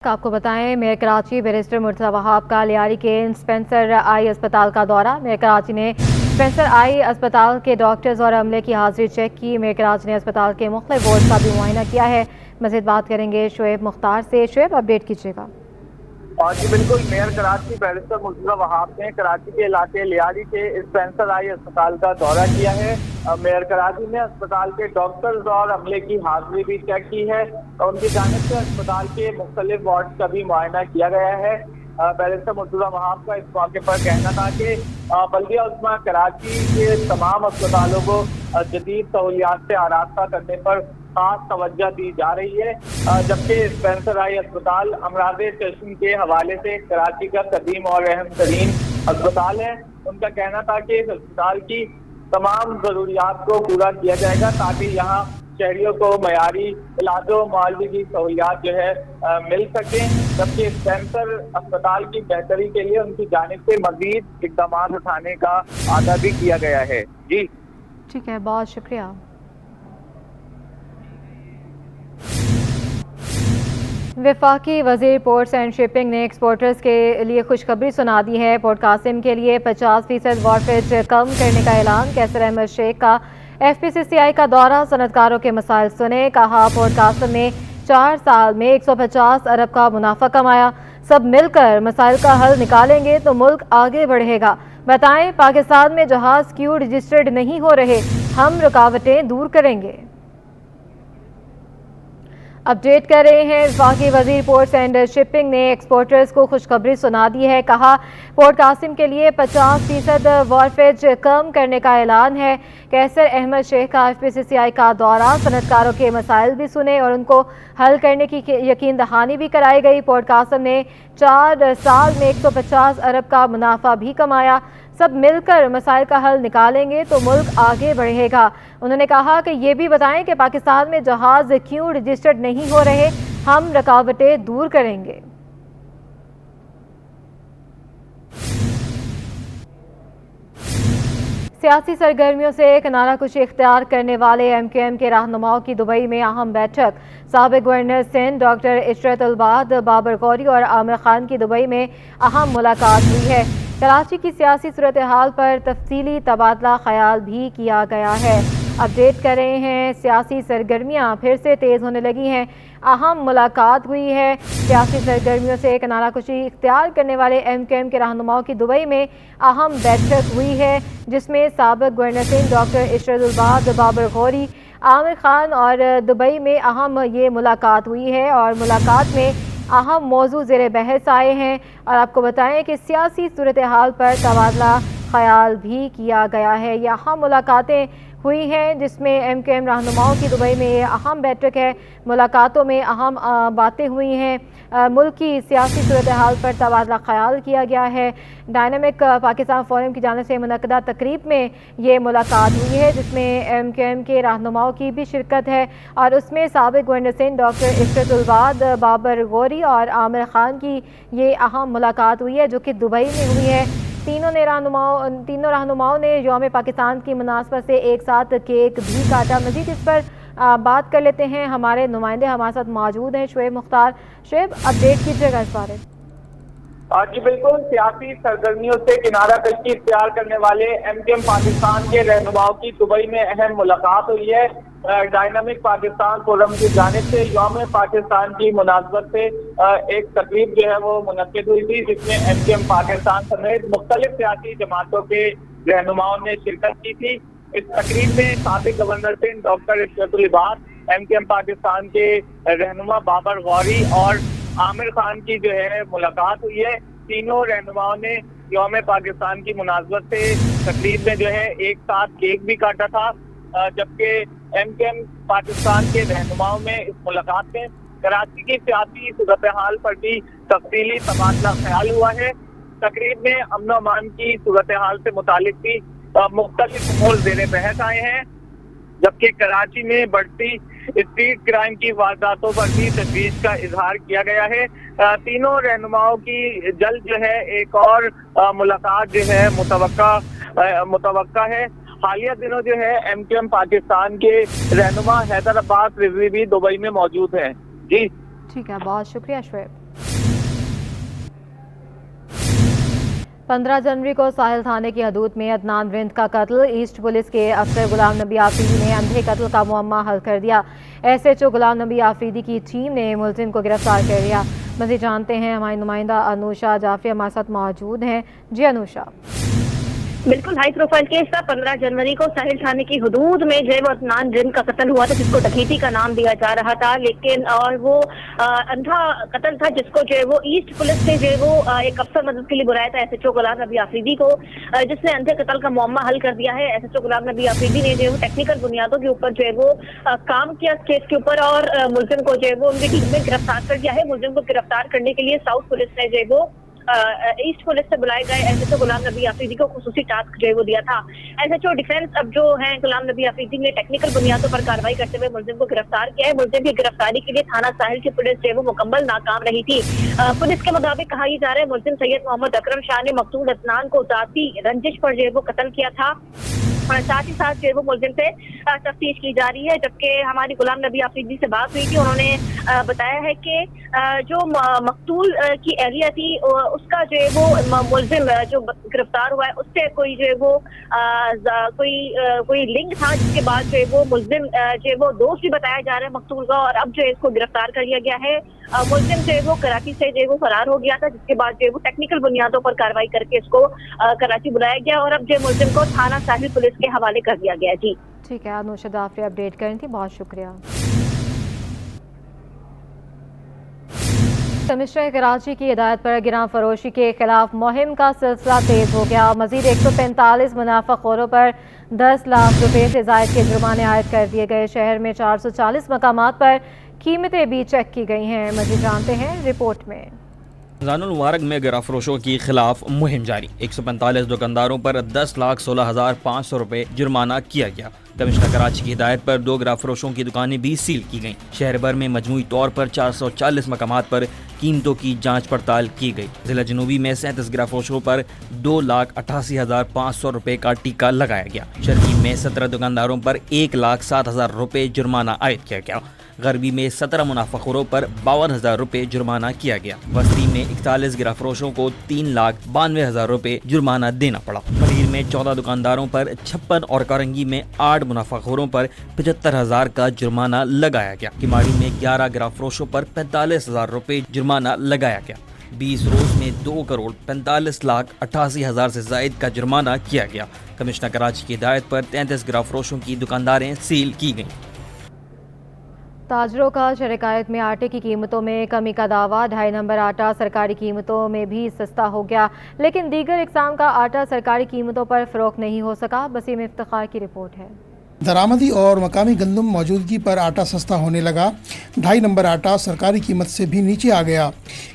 آپ کو بتائیں میئر کراچی بیرسٹر مرتضی وہاب کا لیاری کے اسپینسر آئی اسپتال کا دورہ۔ میئر کراچی نے اسپینسر آئی اسپتال کے ڈاکٹرز اور عملے کی حاضری چیک کی۔ میئر کراچی نے اسپتال کے مختلف وارڈ کا بھی معائنہ کیا ہے۔ مزید بات کریں گے شعیب مختار سے۔ شعیب، اپڈیٹ کیجیے گا۔ جی بالکل، میئر کراچی بیرسٹر مرتضی وہاب نے کراچی کے علاقے لیاری کے اسپینسر آئی اسپتال کا دورہ کیا ہے۔ میئر کراچی نے اسپتال کے ڈاکٹرز اور عملے کی حاضری بھی چیک کی ہے اور ان کی جانب سے اسپتال کے مختلف وارڈ کا بھی معائنہ کیا گیا ہے۔ بیرسٹر مرتضی وہاب کا اس موقع پر کہنا تھا کہ بلدیہ عظمیٰ کراچی کے تمام اسپتالوں کو جدید سہولیات سے آراستہ کرنے پر خاص توجہ دی جا رہی ہے، جبکہ اسپینسر آئی اسپتال امراض چشم کے حوالے سے کراچی کا قدیم اور اہم ترین اسپتال ہے۔ ان کا کہنا تھا کہ اس اسپتال کی تمام ضروریات کو پورا کیا جائے گا تاکہ یہاں شہریوں کو معیاری علاج و معالجے کی سہولیات مل سکیں، جبکہ اسپینسر اسپتال کی بہتری کے لیے ان کی جانب سے مزید اقدامات اٹھانے کا وعدہ بھی کیا گیا ہے۔ جی ٹھیک ہے، بہت شکریہ۔ وفاقی وزیر پورٹس اینڈ شپنگ نے ایکسپورٹرز کے لیے خوشخبری سنا دی ہے۔ پورٹ قاسم کے لیے 50% وارفیج کم کرنے کا اعلان۔ کیسر احمد شیخ کا ایف پی سی سی آئی کا دورہ، صنعتکاروں کے مسائل سنے۔ کہا پورٹ قاسم نے 4 سال میں 150 ارب کا منافع کمایا۔ سب مل کر مسائل کا حل نکالیں گے تو ملک آگے بڑھے گا۔ بتائیں پاکستان میں جہاز کیوں رجسٹرڈ نہیں ہو رہے، ہم رکاوٹیں دور کریں گے۔ اپڈیٹ کر رہے ہیں، وفاقی وزیر پورٹس اینڈ شپنگ نے ایکسپورٹرز کو خوشخبری سنا دی ہے۔ کہا پورٹ قاسم کے لیے 50% وارفیج کم کرنے کا اعلان ہے۔ کیسر احمد شیخ کا ایف پی سی سی آئی کا دورہ، صنعتکاروں کے مسائل بھی سنے اور ان کو حل کرنے کی یقین دہانی بھی کرائی گئی۔ پورٹ قاسم نے 4 سال میں 150 ارب کا منافع بھی کمایا۔ سب مل کر مسائل کا حل نکالیں گے تو ملک آگے بڑھے گا۔ انہوں نے کہا کہ یہ بھی بتائیں کہ پاکستان میں جہاز کیوں رجسٹرڈ نہیں ہو رہے، ہم رکاوٹیں دور کریں گے۔ سیاسی سرگرمیوں سے کنارہ کشی اختیار کرنے والے ایم کیو ایم کے رہنماؤں کی دبئی میں اہم بیٹھک۔ سابق گورنر سندھ ڈاکٹر عشرت الباد، بابر غوری اور عامر خان کی دبئی میں اہم ملاقات ہوئی ہے۔ کراچی کی سیاسی صورتحال پر تفصیلی تبادلہ خیال بھی کیا گیا ہے۔ اپڈیٹ کر رہے ہیں، سیاسی سرگرمیاں پھر سے تیز ہونے لگی ہیں، اہم ملاقات ہوئی ہے۔ سیاسی سرگرمیوں سے کنارہ کشی اختیار کرنے والے ایم کیو ایم کے رہنماؤں کی دبئی میں اہم بیٹھک ہوئی ہے، جس میں سابق گورنر سندھ ڈاکٹر عشرت الباد، بابر غوری، عامر خان اور دبئی میں اہم یہ ملاقات ہوئی ہے اور ملاقات میں اہم موضوع زیر بحث آئے ہیں۔ اور آپ کو بتائیں کہ سیاسی صورتحال پر تبادلہ خیال بھی کیا گیا ہے۔ یہ اہم ملاقاتیں ہوئی ہیں جس میں ایم کیو ایم رہنماؤں کی دبئی میں یہ اہم بیٹھک ہے۔ ملاقاتوں میں اہم باتیں ہوئی ہیں، ملک کی سیاسی صورتحال پر تبادلہ خیال کیا گیا ہے۔ ڈائنامک پاکستان فورم کی جانب سے منعقدہ تقریب میں یہ ملاقات ہوئی ہے، جس میں ایم کیو ایم کے رہنماؤں کی بھی شرکت ہے اور اس میں سابق گورنر سندھ ڈاکٹر عشرت الباد، بابر غوری اور عامر خان کی یہ اہم ملاقات ہوئی ہے جو کہ دبئی میں ہوئی ہے۔ تینوں رہنماؤں نے یوم پاکستان کی مناسبت سے ایک ساتھ کیک بھی کاٹا۔ مزید اس پر بات کر لیتے ہیں، ہمارے نمائندے ہمارے ساتھ موجود ہیں، شعیب مختار۔ شعیب، اپڈیٹ کیجیے گا اس بارے۔ جی بالکل، سیاسی سرگرمیوں سے کنارہ کشی اختیار کرنے والے ایم کیو ایم پاکستان کے رہنماؤں کی دبئی میں اہم ملاقات ہوئی ہے۔ ڈائنامک پاکستان فورم کی جانب سے یوم پاکستان کی مناسبت سے ایک تقریب وہ منعقد ہوئی تھی، جس میں ایم کیو ایم پاکستان سمیت مختلف سیاسی جماعتوں کے رہنماؤں نے شرکت کی تھی۔ اس تقریب میں سابق گورنر سندھ ڈاکٹر عشرت الباد، ایم کیو ایم پاکستان کے رہنما بابر غوری اور عامر خان کی ملاقات ہوئی ہے۔ تینوں رہنماؤں نے یوم پاکستان کی مناسبت سے تقریب میں ایک ساتھ کیک بھی کاٹا تھا، جبکہ ایم کیو ایم پاکستان کے رہنماؤں میں اس ملاقات میں کراچی کی سیاسی صورتحال پر بھی تفصیلی تبادلہ خیال ہوا ہے۔ تقریب میں امن و امان کی صورتحال سے متعلق بھی مختلف امور زیر بحث آئے ہیں، جبکہ کراچی میں بڑھتی اسٹریٹ کرائم کی وارداتوں پر بھی تشویش کا اظہار کیا گیا ہے۔ تینوں رہنماؤں کی جلد ایک اور ملاقات متوقع ہے۔ حالیہ دنوں ایم کیو ایم پاکستان کے رہنما حیدر عباس رضوی بھی دبئی میں موجود ہیں۔ جی ٹھیک ہے، بہت شکریہ شعیب۔ पंद्रह जनवरी को साहिल थाने की हदूद में अदनान रिंद का कत्ल। ईस्ट पुलिस के अफसर गुलाम नबी आफरीदी ने अंधे कत्ल का मुअम्मा हल कर दिया। SHO गुलाम नबी आफरीदी की टीम ने मुलजिम को गिरफ्तार कर लिया। मज़ीद जानते हैं हमारी नुमाइंदा अनूशा जाफरी हमारे साथ मौजूद हैं। जी अनूशा। बिल्कुल हाई प्रोफाइल केस था। 15 जनवरी को साहिल थाने की हदूद में जो है वो अदनान रिंद का कत्ल हुआ था, जिसको डकैती का नाम दिया जा रहा था, लेकिन और वो अंधा कत्ल था, जिसको जो है वो ईस्ट पुलिस ने जो है वो एक अफसर मदद के लिए बुलाया था SHO गुलाम नबी आफरीदी को, जिसने अंधे कत्ल का मुअम्मा हल कर दिया है। SHO गुलाम नबी आफरीदी ने जो है वो टेक्निकल बुनियादों के ऊपर जो है वो काम किया इस केस के ऊपर और मुलजिम को जो है वो उनकी टीम ने गिरफ्तार कर दिया है। मुलजिम को गिरफ्तार करने के लिए साउथ पुलिस ने जो है वो ईस्ट पुलिस से बुलाए गए SHO गुलाम नबी आफरीदी को खुसूसी टास्क जो है वो दिया था। SHO डिफेंस अब जो है गुलाम नबी आफरीदी ने टेक्निकल बुनियादों पर कार्रवाई करते हुए मुलजिम को गिरफ्तार किया है। मुलजिम की गिरफ्तारी के लिए थाना साहिल की पुलिस जो है वो मुकम्मल नाकाम रही थी। पुलिस के मुताबिक कहा जा रहा है मुलजिम सैयद मोहम्मद अकरम शाह ने मकतूल अदनान को जाती रंजिश पर जो है वो कत्ल किया था। साथ ही साथ जो है वो मुलजिम से तफ्तीश की जा रही है। जबकि हमारी गुलाम नबी आफरीदी से बात हुई थी, उन्होंने बताया है कि जो मकतूल की एरिया थी उसका जो है वो मुलजिम जो गिरफ्तार हुआ है उससे कोई जो है वो कोई लिंक था, जिसके बाद जो है वो मुलजिम जो है वो दोस्त भी बताया जा रहा है मकतूल का, और अब जो है इसको गिरफ्तार कर लिया गया है। मुलजिम जो है वो कराची से जो है वो फरार हो गया था, जिसके बाद जो है वो टेक्निकल बुनियादों पर कार्रवाई करके इसको कराची बुलाया गया और अब जो मुलजिम को थाना साहिल पुलिस के हवाले कर दिया गया। जी ठीक है, अनूशा जाफरी अपडेट करें थी, बहुत शुक्रिया। कमिश्नर कराची की हिदायत पर गिरां फरोशी के खिलाफ मुहिम का सिलसिला तेज हो गया। मजीद 145 मुनाफाखोरों पर 10 लाख रुपए से जायद के जुर्माने आयद कर दिए गए। शहर में 440 मकामात पर कीमतें भी चेक की गई हैं। मजीद जानते हैं रिपोर्ट में। रमज़ानुल मुबारक में गिराफरोशों के खिलाफ मुहिम जारी। 145 दुकानदारों पर 10,16,500 रुपए जुर्माना किया गया। कमिश्नर कराची की हिदायत पर 2 गिराफरोशों की दुकानें भी सील की गईं। शहर भर में मजमूई तौर पर 440 मकामात पर कीमतों की जांच पड़ताल की गई। जिला जनूबी में 37 गिराफरोशों पर 2,88,500 रुपए का टीका लगाया गया। शर्की में 17 दुकानदारों पर 1,07,000 रुपए जुर्माना आयद किया गया। गरबी में 17 मुनाफाखोरों पर 52,000 रुपए जुर्माना किया गया। बस्ती में 41 गिराफरोशों को 3,92,000 रुपए जुर्माना देना पड़ा। पनीर में 14 दुकानदारों पर 56 और कारंगी में 8 मुनाफाखोरों पर 75,000 का जुर्माना लगाया गया। किमाड़ी में 11 गिराफरोशों पर 45,000 रुपए जुर्माना लगाया गया। 20 रोज में 2,45,88,000 से जायद का जुर्माना किया गया। कमिश्नर कराची की हिदायत पर 33 गिराफरोशों की दुकानदारें सील की गईं। ताजरों का शरकायत में आटे की कीमतों में कमी का दावा। 2.5 नंबर आटा सरकारी कीमतों में भी सस्ता हो गया, लेकिन दीगर इकसाम का आटा सरकारी कीमतों पर फरोख्त नहीं हो सका। वसीम इफ्तिखार की रिपोर्ट है। दरामदी और मकामी गंदम मौजूदगी पर आटा सस्ता होने लगा। 2.5 नंबर आटा सरकारी कीमत से भी नीचे आ गया।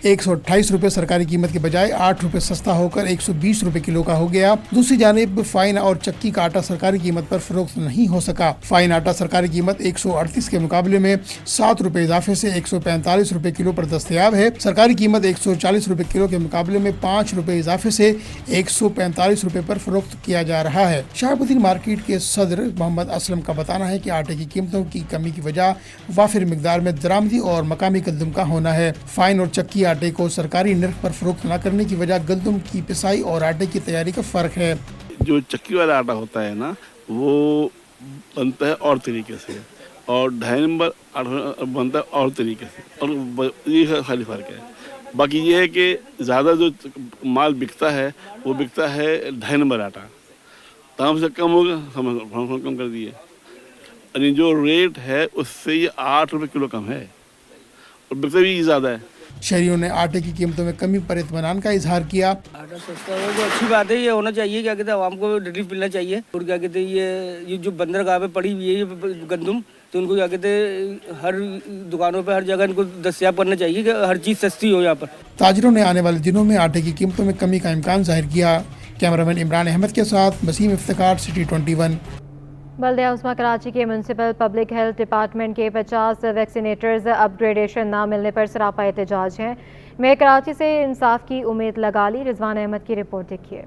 128 रुपये सरकारी कीमत के बजाय 8 रुपये सस्ता होकर 120 रुपये किलो का हो गया। दूसरी जानिब फाइन और चक्की का आटा सरकारी कीमत पर फरोख्त नहीं हो सका। फाइन आटा सरकारी कीमत 138 के मुकाबले में 7 रुपये इजाफे से 145 रुपये किलो पर दस्तयाब है। सरकारी कीमत 140 रुपये किलो के मुकाबले में 5 रुपये इजाफे से 145 रुपये पर फरोख्त किया जा रहा है। शहाबुद्दीन मार्केट के सदर मोहम्मद असलम का बताना है कि आटे की कीमतों की कमी की वजह वाफिर मिकदार में दरामदी और मकामी गंदम का होना है। फाइन और चक्की आटे को सरकारी निर्ख पर फरोख्त न करने की वजह गंदम की पिसाई और आटे की तैयारी का फर्क है। जो चक्की वाला आटा होता है ना, वो बनता है और तरीके से, और 2.5 नंबर आटा बनता है और तरीके से, और ये खाली फर्क है। बाकी ये है कि ज़्यादा जो माल बिकता है वो बिकता है 2.5 नंबर आटा, दाम से कम होगा, हम कम कर दिए। यानी जो रेट है उससे ये 8 रुपये किलो कम है और बिकता भी ज़्यादा है। शहरियों ने आटे की कीमतों में कमी पर इत्मीनान का इजहार किया। आटा सस्ता हो तो अच्छी बात है, ये होना चाहिए। क्या कहते हैं, आवाम को रिलीफ मिलना चाहिए। और क्या कहते हैं, ये जो बंदरगाह पे पड़ी हुई है गंदम, तो उनको क्या कहते हैं हर दुकानों पे हर जगह इनको दस्तयाब करना चाहिए कि हर चीज़ सस्ती हो यहाँ पर। ताजिरों ने आने वाले दिनों में आटे की कीमतों में कमी का इम्कान जाहिर किया। कैमरामैन इमरान अहमद के साथ वसीम इफ्तिखार, सिटी 21। बल्दिया उस्मा कराची के म्यूनसिपल पब्लिक हेल्थ डिपार्टमेंट के 50 वैक्सीनेटर्स अपग्रेडेशन ना मिलने पर सरापा एहतजाज हैं। मैं कराची से इंसाफ की उम्मीद लगा ली। रिजवान अहमद की रिपोर्ट देखिए।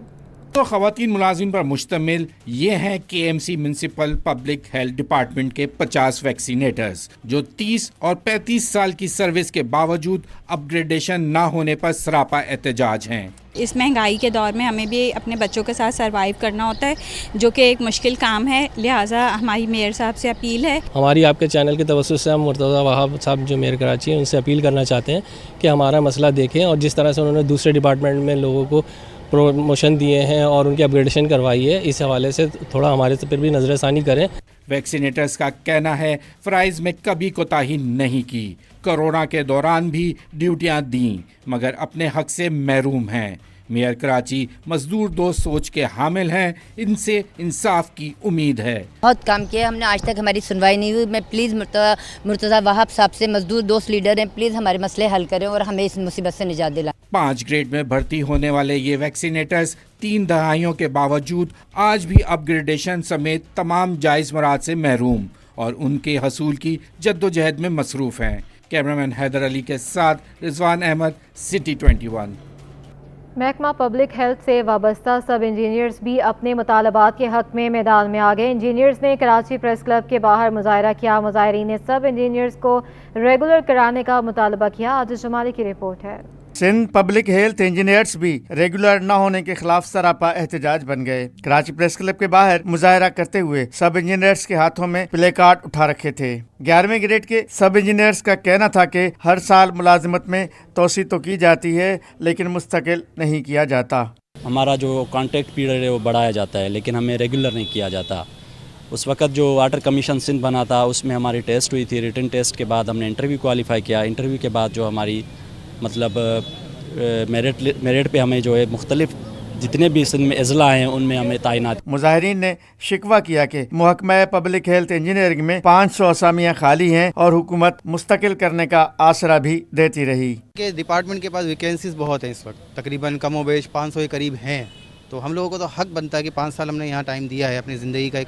तो खवातीन मुलाजिम पर मुश्तमिल ये हैं KMC municipal public health department के 50 वैक्सीनेटर्स जो 30 और 35 साल की सर्विस के बावजूद अपग्रेडेशन ना होने पर सरापा एहतजाज हैं। इस महंगाई के दौर में हमें भी अपने बच्चों के साथ सरवाइव करना होता है, जो कि एक मुश्किल काम है। लिहाजा हमारी मेयर साहब से अपील है, हमारी आपके चैनल के तवज्जुह से हम मुर्तज़ा वहाब साहब जो मेयर कराची हैं उनसे अपील करना चाहते हैं कि हमारा मसला देखें और जिस तरह से उन्होंने दूसरे डिपार्टमेंट में लोगों को प्रमोशन दिए हैं और उनकी अपग्रेडेशन करवाई है, इस हवाले से थोड़ा हमारे से फिर भी नज़रसानी करें। वैक्सीनेटर्स का कहना है फ़राइज़ में कभी कोताही नहीं की, कोरोना के दौरान भी ड्यूटियां दी मगर अपने हक से महरूम हैं। मेयर कराची मजदूर दोस्त सोच के हामिल हैं, इनसे इंसाफ की उम्मीद है। बहुत काम किया हमने, आज तक हमारी सुनवाई नहीं हुई। मैं प्लीज़ मुर्तज़ा वहाब साहब से, मजदूर दोस्त लीडर हैं, प्लीज़ हमारे मसले हल करें और हमें इस मुसीबत से निजात दिलाएं। 5 ग्रेड में भर्ती होने वाले ये वैक्सीनेटर्स 3 दहाइयों के बावजूद आज भी अपग्रेडेशन समेत तमाम जायज़ मराद से महरूम और उनके हसूल की जद्दोजहद में मसरूफ़ हैं। कैमरामैन हैदर अली के साथ रिजवान अहमद, सिटी 21। महकमा पब्लिक हेल्थ से वाबस्ता सब इंजीनियर्स भी अपने मुतालबात के हक में मैदान में आ गए। इंजीनियर्स ने कराची प्रेस क्लब के बाहर मुजाहरा किया। मुजाहरीन ने सब इंजीनियर्स को रेगुलर कराने का मुतालबा किया। आज जमाली की रिपोर्ट है। सिंध पब्लिक हेल्थ इंजीनियर्स भी रेगुलर न होने के खिलाफ सरापा एहतजाज बन गए। कराची प्रेस क्लब के बाहर मुजाहरा करते हुए सब इंजीनियर्स के हाथों में प्ले कार्ड उठा रखे थे। 11वें ग्रेड के सब इंजीनियर्स का कहना था कि हर साल मुलाजिमत में तोसी तो की जाती है लेकिन मुस्तकिल नहीं किया जाता। हमारा जो कॉन्ट्रैक्ट पीरियड है वो बढ़ाया जाता है लेकिन हमें रेगुलर नहीं किया जाता। उस वक्त जो वाटर कमीशन सिंध बना था उसमें हमारी टेस्ट हुई थी। रिटन टेस्ट के बाद हमने इंटरव्यू क्वालिफाई किया। इंटरव्यू के बाद जो हमारी मतलब मेरिट पे हमें जो है मुख्तलिफ जितने भी सिंध में अजला हैं उनमें हमें तैनात। मुजाहिरीन ने शिकवा किया कि महकमा पब्लिक हेल्थ इंजीनियरिंग में 500 असामियाँ खाली हैं और हुकूमत मुस्तकिल करने का आसरा भी देती रही। कि डिपार्टमेंट के पास वैकेंसीज बहुत हैं इस वक्त, तकरीबन कमोबेश 500 के करीब हैं। तो हम लोगों को तो हक बनता है कि 5 साल हमने यहाँ टाइम दिया है, अपनी ज़िंदगी का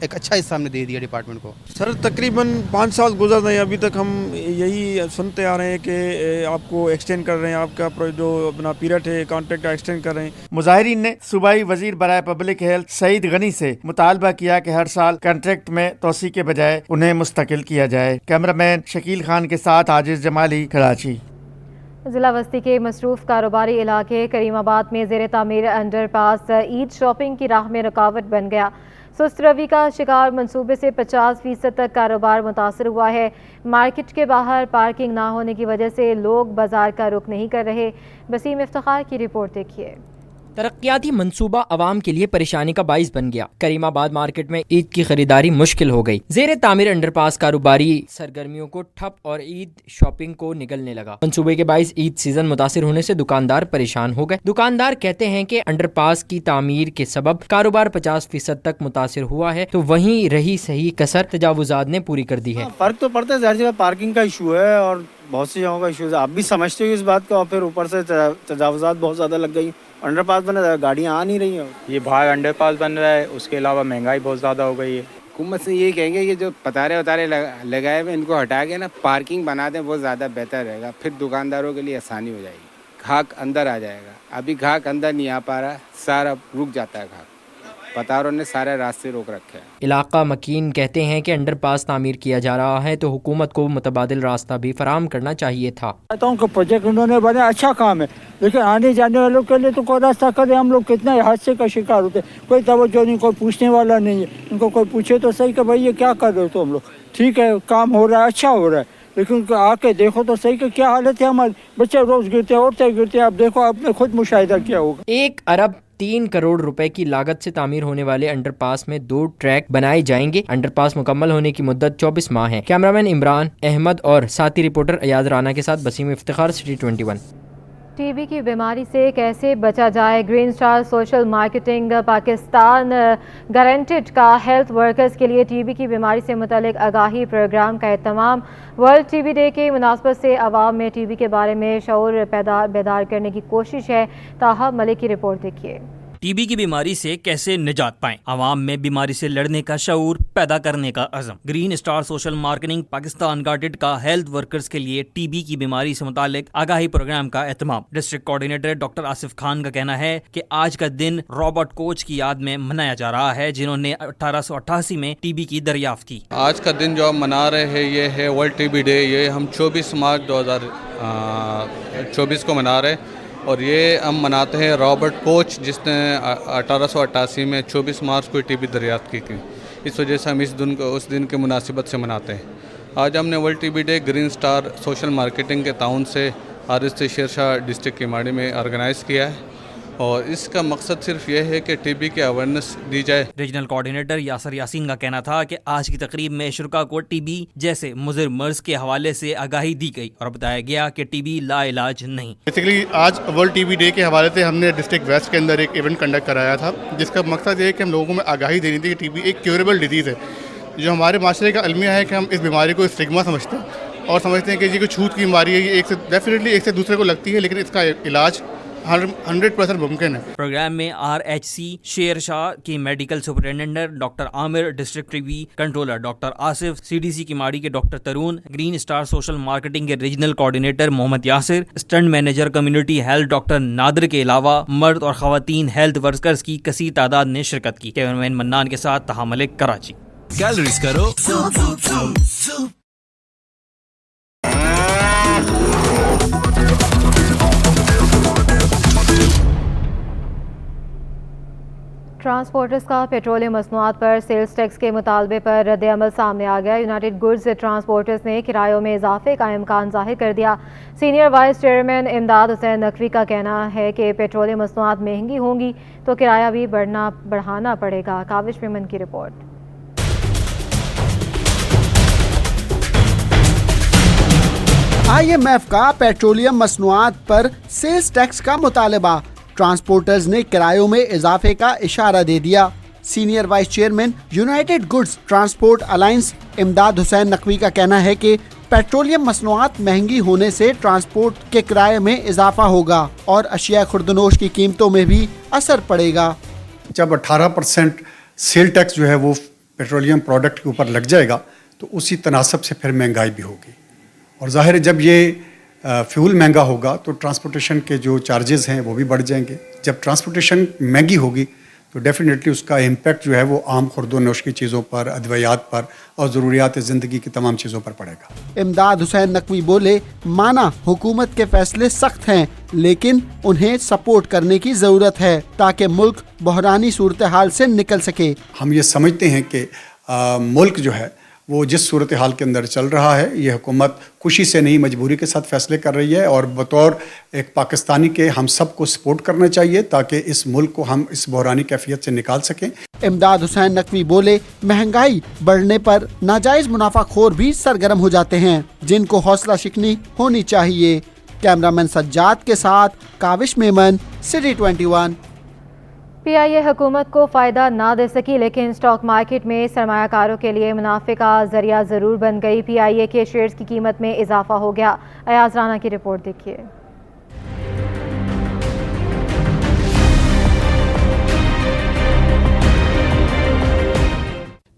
एक अच्छा हिस्सा हमने दे दिया डिपार्टमेंट को। सर तकरीबन 5 साल गुजर रहे हैं, अभी तक हम यही सुनते आ रहे हैं कि आपको एक्सटेंड कर रहे हैं, आपका जो अपना पीरियड है कॉन्ट्रैक्ट एक्सटेंड कर रहे हैं। मुजाहिरीन ने सूबाई वजीर बराए पब्लिक हेल्थ सईद गनी से मुतालबा किया कि हर साल कॉन्ट्रैक्ट में तोसी के बजाय उन्हें मुस्तकिल किया जाए। कैमरामैन शकील खान के साथ आजिज जमाली, कराची। जिला वस्ती के मसरूफ़ कारोबारी इलाके करीमाबाद में ज़ेर तामीर अंडर पास ईद शॉपिंग की राह में रुकावट बन गया। सुस्त रवि का शिकार मंसूबे से 50% तक कारोबार मुतासर हुआ है। मार्केट के बाहर पार्किंग ना होने की वजह से लोग बाजार का रुख नहीं कर रहे। वसीम इफ्तिखार की रिपोर्ट देखिए। तरक्याती मंसूबा आवाम के लिए परेशानी का बाइस बन गया। करीमाबाद मार्केट में ईद की खरीदारी मुश्किल हो गई। जेर तामीर अंडरपास कारोबारी सरगर्मियों को ठप और ईद शॉपिंग को निगलने लगा। मंसूबे के बाइस ईद सीजन मुतासिर होने से दुकानदार परेशान हो गए। दुकानदार कहते हैं कि अंडरपास की तामीर के सबब कारोबार 50% तक मुतासिर हुआ है, तो वहीं रही सही कसर तजावुजात ने पूरी कर दी है। फर्क तो पड़ता है, ज़ाहिर सी बात पार्किंग का इशू है और बहुत सी जगहों का इशू है। आप भी समझते हो इस बात को और फिर ऊपर से तजावुजात बहुत ज़्यादा लग गई। अंडरपास बन रहा है, गाड़ियाँ आ नहीं रही हैं। ये बाहर अंडरपास बन रहा है, उसके अलावा महंगाई बहुत ज़्यादा हो गई है। हुकूमत से ये कहेंगे कि जो पतारे लगाए हुए इनको हटा के ना पार्किंग बना दें, वो ज़्यादा बेहतर रहेगा। फिर दुकानदारों के लिए आसानी हो जाएगी, ग्राहक अंदर आ जाएगा। अभी ग्राहक अंदर नहीं आ पा रहा, सारा रुक जाता है ग्राहक। पतारों ने सारे रास्ते रोक रखे हैं। इलाका मकीन कहते हैं कि अंडरपास तामीर किया जा रहा है तो हुकूमत को मुतबादिल रास्ता भी फराहम करना चाहिए था। प्रोजेक्ट उन्होंने बनाया, अच्छा काम है, लेकिन आने जाने वालों के लिए तो कोई रास्ता करे। हम लोग कितने हादसे का शिकार होते, कोई तवज्जो नहीं, कोई पूछने वाला नहीं है। इनको कोई पूछे तो सही कि भाई ये क्या कर रहे हो तुम लोग। ठीक है, काम हो रहा है, अच्छा हो रहा है, लेकिन आके देखो तो सही कि क्या हालत है हमारे। बच्चे रोज गिरते हैं, औरतें गिरते हैं। आप देखो, आपने खुद मुशाहिदा किया होगा। 1 अरब 3 करोड़ रुपए की लागत से तामीर होने वाले अंडरपास में 2 ट्रैक बनाए जाएंगे। अंडरपास मुकम्मल होने की मुद्दत 24 माह है। कैमरामैन इमरान अहमद और साथी रिपोर्टर अयाज राना के साथ वसीम इफ्तिखार, सिटी 21। टीबी की बीमारी से कैसे बचा जाए, green star social marketing Pakistan guaranteed का हेल्थ वर्कर्स के लिए टीबी की बीमारी से मुतल्लिक आगाही प्रोग्राम का एहतमाम। वर्ल्ड टीबी डे के मुनासबत से आवाम में टीबी के बारे में शऊर बेदार करने की कोशिश है। ताहा मलिक की रिपोर्ट देखिए। टीबी की बीमारी से कैसे निजात पाएं, आवाम में बीमारी से लड़ने का शऊर पैदा करने का अज़म। Green star social marketing Pakistan guarded का हेल्थ वर्कर्स के लिए टीबी की बीमारी से मुतालिक आगाही प्रोग्राम का एहतमाम। District coordinator doctor Asif Khan का कहना है कि आज का दिन रॉबर्ट कोच की याद में मनाया जा रहा है, जिन्होंने 1888 में टीबी की दरियाफ्त की। आज का दिन जो हम मना रहे हैं ये है वर्ल्ड टीबी डे। ये हम 24 मार्च 2024 को मना रहे हैं और ये हम मनाते हैं रॉबर्ट कोच, जिसने 1888 में 24 मार्च को टीबी दरियाफ्त की थी। इस वजह से हम उस दिन के मुनासिबत से मनाते हैं। आज हमने world TB day green star social marketing के ताउन से RST शेरशाह डिस्ट्रिक्ट किमाड़ी में ऑर्गेनाइज़ किया है और इसका मकसद सिर्फ ये है कि टीबी की अवेयरनेस दी जाए। रीजनल कोऑर्डिनेटर यासर यासीन का कहना था कि आज की तकरीब में शुरका को टीबी जैसे मुज़र मर्ज के हवाले से आगाही दी गई और बताया गया कि टीबी लाइलाज नहीं। बेसिकली आज वर्ल्ड टीबी डे के हवाले से हमने डिस्ट्रिक्ट वेस्ट के अंदर एक इवेंट कंडक्ट कराया था, जिसका मकसद ये है कि हम लोगों में आगाही देनी थी कि टीबी एक क्यूरेबल डिजीज़ है। जो हमारे माशरे का अलमिया है कि हम इस बीमारी को स्टिग्मा समझते हैं और समझते हैं कि ये कोई छूत की बीमारी है, ये डेफिनेटली एक से दूसरे को लगती है, लेकिन इसका इलाज 100% मुमकिन है। प्रोग्राम में RHC शेरशाह की medical superintendent doctor Amir, district TB controller doctor Asif, CDC Kemari के doctor Tarun, green star social marketing के regional coordinator Mohammad Yasir, stunt manager community health doctor Nadir के अलावा मर्द और खवातीन हेल्थ वर्कर्स की कसीर तादाद ने शिरकत की। कैमरामैन मन्नान के साथ तहा मलिक, कराची। कैलोरीज करो ट्रांसपोर्टर्स का पेट्रोलियम मसनूआत पर सेल्स टैक्स के मुतालबे पर रद्द-ए-अमल सामने आ गया। यूनाइटेड गुड्स ट्रांसपोर्टर्स ने किरायों में इजाफे का इम्कान जाहिर कर दिया। सीनियर वाइस चेयरमैन इमदाद हुसैन नकवी का कहना है कि पेट्रोलियम मसनूआत महंगी होंगी तो किराया भी बढ़ाना पड़ेगा। काविश मेमन की रिपोर्ट। IMF का पेट्रोलियम मसनूआत पर सेल्स टैक्स का मुतालबा, ट्रांसपोर्टर्स ने किरायों में इजाफे का इशारा दे दिया। Senior vice chairman United goods transport alliance इमदाद हुसैन नकवी का कहना है कि पेट्रोलियम मसनूआत महंगी होने से ट्रांसपोर्ट के किराए में इजाफा होगा और अशिया खुर्दनोश की कीमतों में भी असर पड़ेगा। जब 18% सेल टैक्स जो है वो पेट्रोलियम प्रोडक्ट के ऊपर लग जाएगा तो उसी तनासब से फिर महंगाई भी होगी और ज़ाहिर है जब ये फ्यूल महंगा होगा तो ट्रांसपोर्टेशन के जो चार्जेस हैं वो भी बढ़ जाएंगे। जब ट्रांसपोर्टेशन महंगी होगी तो डेफिनेटली उसका इम्पैक्ट जो है वो आम खुर्दोनोश की चीज़ों पर, अद्वियात पर और ज़रूरियात ज़िंदगी की तमाम चीज़ों पर पड़ेगा। इमदाद हुसैन नकवी बोले, माना हुकूमत के फैसले सख्त हैं लेकिन उन्हें सपोर्ट करने की ज़रूरत है ताकि मुल्क बहरानी सूरत हाल से निकल सके। हम ये समझते हैं कि मुल्क जो है वो जिस सूरत हाल के अंदर चल रहा है, ये हुकूमत खुशी से नहीं मजबूरी के साथ फैसले कर रही है और बतौर एक पाकिस्तानी के हम सब को सपोर्ट करना चाहिए ताकि इस मुल्क को हम इस बहरानी कैफियत से निकाल सकें। इमदाद हुसैन नकवी बोले, महंगाई बढ़ने पर नाजायज मुनाफाखोर भी सरगर्म हो जाते हैं जिनको हौसला शिकनी होनी चाहिए। कैमरामैन सज्जाद के साथ काविश मेमन, सिटी 21। PIA हुकूमत को फ़ायदा ना दे सकी लेकिन स्टॉक मार्केट में सरमायाकारों के लिए मुनाफे का जरिया ज़रूर बन गई। PIA के शेयर्स की कीमत में इजाफा हो गया। अयाज राना की रिपोर्ट देखिए।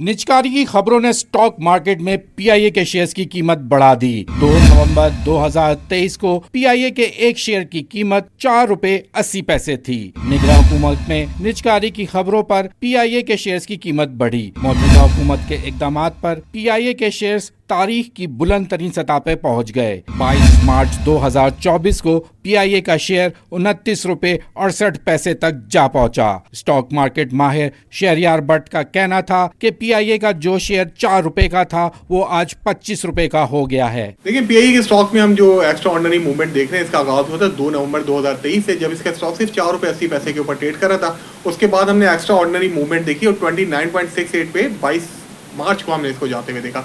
निजकारी की खबरों ने स्टॉक मार्केट में PIA के शेयर्स की कीमत बढ़ा दी। 2 नवंबर 2023 को PIA के एक शेयर की कीमत 4 रुपए 80 पैसे थी। निगरां हुकूमत में निजकारी की खबरों पर PIA के शेयर्स की कीमत बढ़ी। मौजूदा हुकूमत के इक़दामात पर PIA के शेयर्स तारीख की बुलंद तरीन सतह पे पहुँच गए। 22 मार्च 2024 को PIA का शेयर 29 रुपए 68 पैसे तक जा पहुँचा। स्टॉक मार्केट माहिर शहरियार भट्ट का कहना था कि PIA का जो शेयर 4 रुपए का था वो आज 25 रुपए का हो गया है। देखिए, PIA के स्टॉक में हम जो एक्स्ट्रा ऑर्डिनरी मूवमेंट देख रहे हैं, इसका आगाज होता है 2 नवंबर 2023 से, जब इसका स्टॉक सिर्फ 4 रुपए 80 पैसे के ऊपर ट्रेड कर रहा था। उसके बाद हमने एक्स्ट्रा ऑर्डिनरी मूवमेंट देखी और 29.68 पे 22 मार्च को हमने इसको जाते हुए देखा।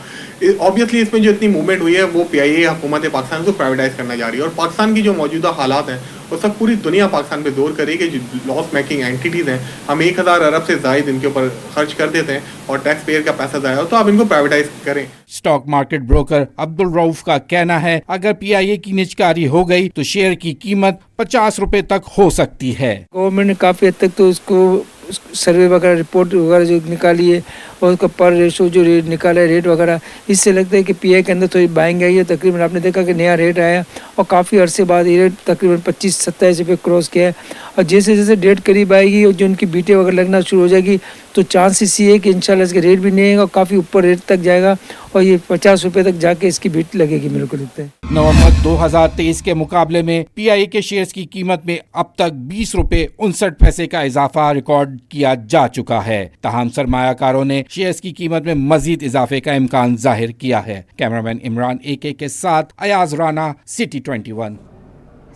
ऑब्वियसली इसमें जो इतनी मूवमेंट हुई है वो PIA हुकूमत पाकिस्तान को प्राइवेटाइज करना जा रही है और पाकिस्तान की जो मौजूदा हालात हैं उस वक्त पूरी दुनिया पाकिस्तान पे जोर करी कि जो लॉस मेकिंग एंटिटीज़ हैं, हम 1000 अरब से ज़ायद इनके ऊपर खर्च कर देते हैं और टैक्स पेयर का पैसा ज़ाया हो, तो आप इनको प्राइवेटाइज करें। Stock market broker Abdul Rauf का कहना है, अगर PIA की निजकारी हो गई तो शेयर की कीमत 50 रुपए तक हो सकती है। गवर्नमेंट ने काफ़ी हद तक तो उसको सर्वे वगैरह रिपोर्ट वगैरह जो निकाली है और उसका पर रेशो जो निकाला है रेट वगैरह, इससे लगता है कि PI के अंदर थोड़ी बाइंग आई है। तकरीबन आपने देखा कि नया रेट आया और काफ़ी अरसे बाद ये रेट तकरीबन 25-27 रुपये क्रॉस किया है। और जैसे जैसे डेट करीब आएगी और जो उनकी बीटें वगैरह लगना शुरू हो जाएगी तो चांसेस ये है कि इंशाल्लाह इसका रेट भी नहीं आएगा और काफ़ी ऊपर रेट तक जाएगा और ये 50 रुपये तक जाके इसकी बीट लगेगी, मेरे को लगता है। नवंबर 2023 के मुकाबले में PIA के शेयर्स की कीमत में अब तक 20 रुपए 59 पैसे का इजाफा रिकॉर्ड किया जा चुका है। तमाम सरमायाकारों ने शेयर्स की कीमत में मजीद इजाफे का इम्कान जाहिर किया है। कैमरामैन इमरान AK के साथ अयाज राना, सिटी 21।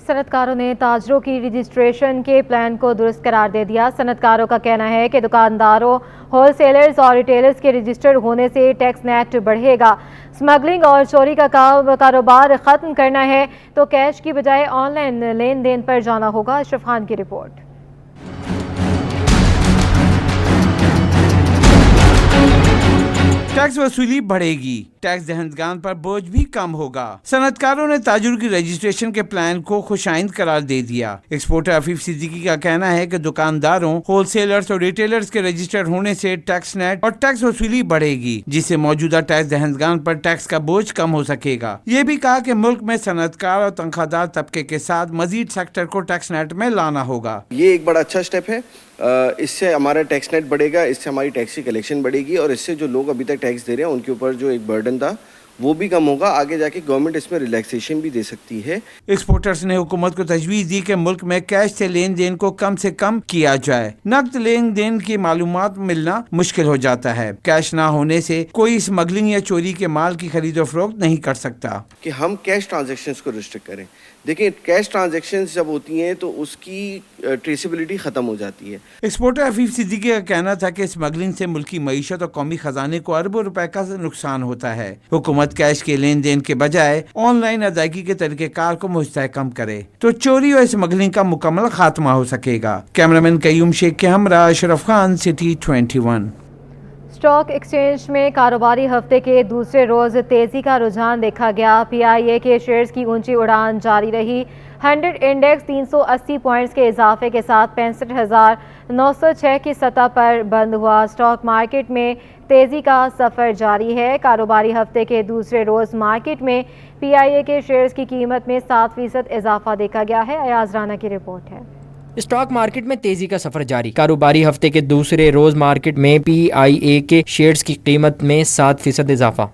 सनतकारों ने ताजरों की रजिस्ट्रेशन के प्लान को दुरुस्त करार दे दिया। सनतकारों का कहना है कि दुकानदारों, होलसेलर्स और रिटेलर्स के रजिस्टर होने से टैक्स नेट बढ़ेगा। स्मगलिंग और चोरी का कारोबार ख़त्म करना है तो कैश की बजाय ऑनलाइन लेन देन पर जाना होगा। अशरफ खान की रिपोर्ट। टैक्स वसूली बढ़ेगी, टैक्स दहनदगान पर बोझ भी कम होगा। सनतकारों ने ताजुर की रजिस्ट्रेशन के प्लान को खुशाइंद करार दे दिया। एक्सपोर्टर अफीफ सिद्दीकी का कहना है कि दुकानदारों, होलसेलर्स और रिटेलर्स के रजिस्टर होने से टैक्स नेट और टैक्स वसूली बढ़ेगी, जिससे मौजूदा टैक्स दहनदगान पर टैक्स का बोझ कम हो सकेगा। ये भी कहा कि मुल्क में सनतकार और तनख्वाहदार तबके के साथ मजीद सेक्टर को टैक्स नेट में लाना होगा। ये एक बड़ा अच्छा स्टेप है। इससे हमारा टैक्स नेट बढ़ेगा, इससे हमारी टैक्स की कलेक्शन बढ़ेगी और इससे जो लोग अभी तक टैक्स दे रहे हैं उनके ऊपर जो एक बर्डन था वो भी कम होगा। आगे जाके गवर्नमेंट इसमें रिलैक्सेशन भी दे सकती है। एक्सपोर्टर्स ने हुकूमत को तजवीज़ दी कि मुल्क में कैश से लेन देन को कम से कम किया जाए। नकद लेन देन की मालूमात मिलना मुश्किल हो जाता है। कैश ना होने से कोई स्मगलिंग या चोरी के माल की खरीदो फरोख्त नहीं कर सकता। कि हम कैश ट्रांजैक्शंस को रिस्ट्रिक्ट करें। देखिए, कैश ट्रांजैक्शंस जब होती हैं तो उसकी ट्रेसिबिलिटी ख़त्म हो जाती है। एक्सपोर्टर अफीफ सिद्दीकी का कहना था कि स्मगलिंग से मुल्की मईशत और कौमी खजाने को अरबों रुपए का नुकसान होता है। हुकूमत कैश के लेन देन के बजाय ऑनलाइन अदायगी के तरीक़ेकार को मुस्तहकम करे तो चोरी और स्मगलिंग का मुकम्मल खात्मा हो सकेगा। कैमरामैन कयूम शेख के हमरा Ashraf Khan, city 21। Stock exchange में कारोबारी हफ्ते के दूसरे रोज तेजी का रुझान देखा गया। PIA के शेयर्स की ऊंची उड़ान जारी रही। 100 इंडेक्स 380 पॉइंट्स के इजाफे के साथ 65,906 की सतह पर बंद हुआ। स्टॉक मार्केट में तेजी का सफर जारी है। कारोबारी हफ्ते के दूसरे रोज मार्केट में PIA के शेयर्स की कीमत में 7% इजाफा देखा गया है। अयाज राना की रिपोर्ट है। स्टॉक मार्केट में तेजी का सफर जारी। कारोबारी हफ्ते के दूसरे रोज मार्केट में PIA के शेयर्स की कीमत में 7% इजाफा।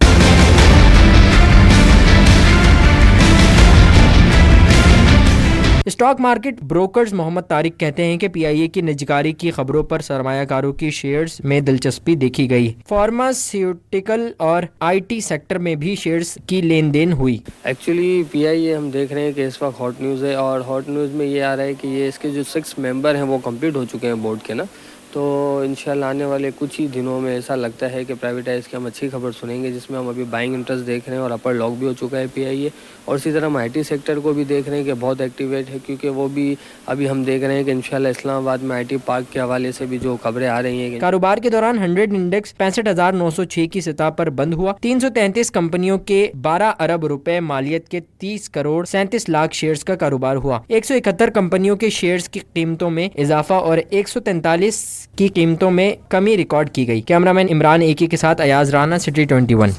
Stock market brokers Mohammad Tariq कहते हैं कि PIA की निजकारी की खबरों पर सरमायाकारों की शेयर्स में दिलचस्पी देखी गई। फार्मास्यूटिकल और IT सेक्टर में भी शेयर्स की लेन देन हुई। एक्चुअली PIA हम देख रहे हैं कि इस वक्त हॉट न्यूज़ है और हॉट न्यूज़ में ये आ रहा है कि ये इसके जो 6 मेंबर हैं वो कंप्लीट हो चुके हैं बोर्ड के ना, तो इंशाल्लाह आने वाले कुछ ही दिनों में ऐसा लगता है कि प्राइवेटाइज की हम अच्छी खबर सुनेंगे, जिसमें हम अभी बाइंग इंटरेस्ट देख रहे हैं और अपर लॉक भी हो चुका है PIA। और इसी तरह हम IT सेक्टर को भी देख रहे हैं कि बहुत एक्टिवेट है, क्योंकि वो भी अभी हम देख रहे हैं कि इंशाल्लाह इस्लामाबाद में IT पार्क के हवाले से भी जो खबरें आ रही हैं। कारोबार के दौरान 100 इंडेक्स 65,906 की सतह पर बंद हुआ। 333 कंपनियों के 12 अरब रुपए मालियत के 30 करोड़ 37 लाख शेयर्स का कारोबार हुआ। 171 कंपनियों के शेयर्स की कीमतों में इजाफा और 143 की कीमतों में कमी रिकॉर्ड की गई। कैमरामैन इमरान AK के साथ अयाज राना, सिटी 21।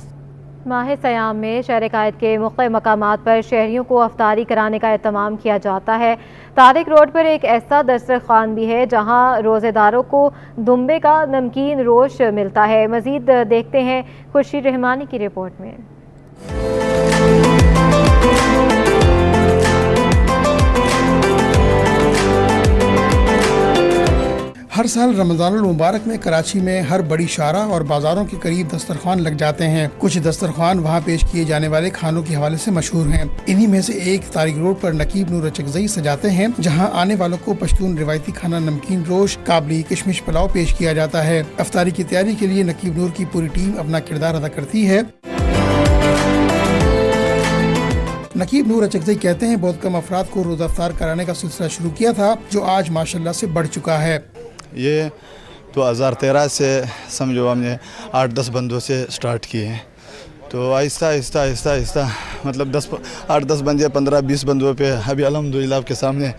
माह सयाम में शहर कायद के मुख्तलिफ मकामात पर शहरियों को अफ्तारी कराने का एहतमाम किया जाता है। तारिक रोड पर एक ऐसा दस्तरखान भी है जहां रोज़ेदारों को दुम्बे का नमकीन रोश मिलता है। मज़ीद देखते हैं खुर्शीद रहमानी की रिपोर्ट में। हर साल रमज़ानुल मुबारक में कराची में हर बड़ी शारा और बाज़ारों के करीब दस्तरखान लग जाते हैं। कुछ दस्तरखान वहाँ पेश किए जाने वाले खानों के हवाले से मशहूर हैं। इन्हीं में से एक तारिक रोड पर नकीब नूर चकजई सजाते हैं, जहाँ आने वालों को पश्तून रिवायती खाना नमकीन रोश, काबली, किशमिश पुलाव पेश किया जाता है। अफ्तारी की तैयारी के लिए नकीब नूर की पूरी टीम अपना किरदार अदा करती है। नकीब नूर अचकज़ई कहते हैं बहुत कम अफराद को रोज़ा इफ्तार कराने का सिलसिला शुरू किया था, जो आज माशाल्लाह से बढ़ चुका है। ये 2013 से समझो हमने 8-10 बंदों से स्टार्ट किए हैं, तो आहिस्ता आहिस्ता आहिस्ता आहिस्ता मतलब 8-10 बंदे 15-20 बंदों पे अभी अल्हम्दुलिल्लाह आपके सामने